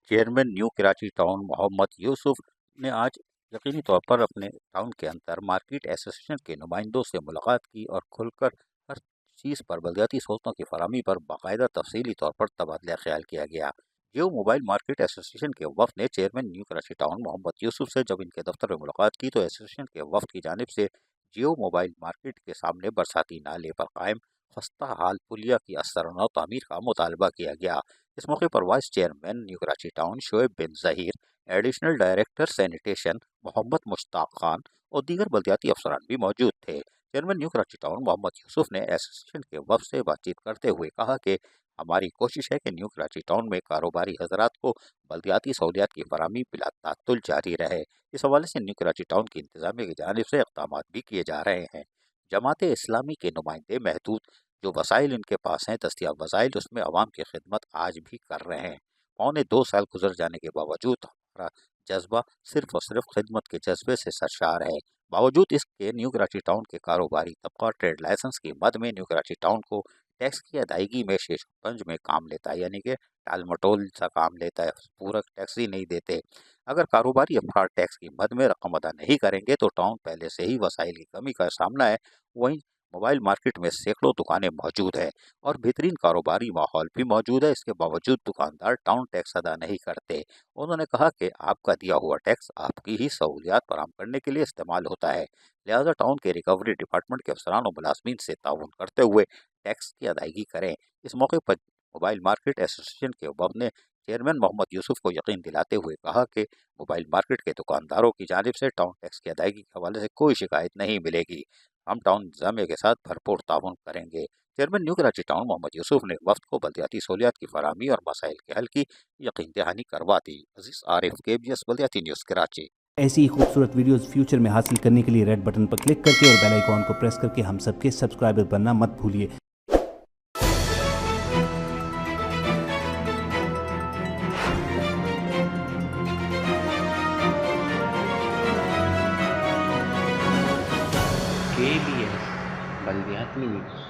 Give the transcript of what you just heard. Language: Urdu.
Chairman New Karachi town Muhammad Yousuf نے آج یقینی طور پر اپنے ٹاؤن کے اندر مارکیٹ ایسوسیشن کے نمائندوں سے ملاقات کی اور کھل کر ہر چیز پر بلدیاتی سہولتوں کی فراہمی پر باقاعدہ تفصیلی طور پر تبادلہ خیال کیا گیا۔ جیو موبائل مارکیٹ ایسوسیشن کے وفد نے chairman New Karachi town Muhammad یوسف سے جب ان کے دفتر میں ملاقات کی تو ایسوسیشن کے وفد کی جانب سے جیو موبائل مارکیٹ کے سامنے برساتی نالے پر قائم خستہ حال پلیہ کی اثر و تعمیر کا مطالبہ کیا گیا۔ اس موقع پر vice chairman New Karachi town Shoaib bin Zaheer, additional director sanitation Muhammad Mushtaq Khan اور دیگر بلدیاتی افسران بھی موجود تھے۔ Chairman New Karachi town Muhammad Yousuf نے ایسوسیشن کے وفد سے بات چیت کرتے ہوئے کہا کہ ہماری کوشش ہے کہ نیو کراچی ٹاؤن میں کاروباری حضرات کو بلدیاتی سہولیات کی فراہمی بلا تعطل جاری رہے۔ اس حوالے سے نیو کراچی ٹاؤن کی انتظامیہ کی جانب سے اقدامات بھی کیے جا رہے ہیں۔ جماعت اسلامی کے نمائندے محدود جو وسائل ان کے پاس ہیں، دستیاب وسائل، اس میں عوام کی خدمت آج بھی کر رہے ہیں۔ 2.25 سال گزر جانے کے باوجود ہمارا جذبہ صرف اور صرف خدمت کے جذبے سے سرشار ہے۔ باوجود اس کے نیو کراچی ٹاؤن کے کاروباری طبقہ ٹریڈ لائسنس کی مد میں نیو کراچی ٹاؤن کو ٹیکس کی ادائیگی میں شیش پنج میں کام لیتا ہے، یعنی کہ ٹال مٹول سا کام لیتا ہے، پورا ٹیکس ہی نہیں دیتے۔ اگر کاروباری افراد ٹیکس کی مد میں رقم ادا نہیں کریں گے تو ٹاؤن پہلے سے ہی وسائل کی کمی کا سامنا ہے۔ وہیں موبائل مارکیٹ میں سینکڑوں دکانیں موجود ہیں اور بہترین کاروباری ماحول بھی موجود ہے، اس کے باوجود دکاندار ٹاؤن ٹیکس ادا نہیں کرتے۔ انہوں نے کہا کہ آپ کا دیا ہوا ٹیکس آپ کی ہی سہولیات فراہم کرنے کے لیے استعمال ہوتا ہے، لہذا ٹاؤن کے ریکوری ڈپارٹمنٹ کے افسران و ملازمین سے تعاون کرتے ہوئے ٹیکس کی ادائیگی کریں۔ اس موقع پر موبائل مارکیٹ ایسوسیشن کے وفد نے چیئرمین محمد یوسف کو یقین دلاتے ہوئے کہا کہ موبائل مارکیٹ کے دکانداروں کی جانب سے ٹاؤن ٹیکس کی ادائیگی کے حوالے سے کوئی شکایت نہیں ملے گی۔ ہم ٹاؤن انتظامیہ کے ساتھ بھرپور تعاون کریں گے۔ Chairman New Karachi town Muhammad Yousuf نے وفد کو بلدیاتی سہولیات کی فراہمی اور مسائل کے حل کی یقین دہانی کروا دی۔ عزیز عارف، KBS بلدیاتی نیوز کراچی۔ ایسی ہی خوبصورت ویڈیوز فیوچر میں حاصل کرنے کے لیے ریڈ بٹن پر کلک کر کے اور بیل آئیکن کو پریس کر کے ہم سب کے سبسکرائبر بننا مت بھولیے۔ KBS بلدیاتی نیوز۔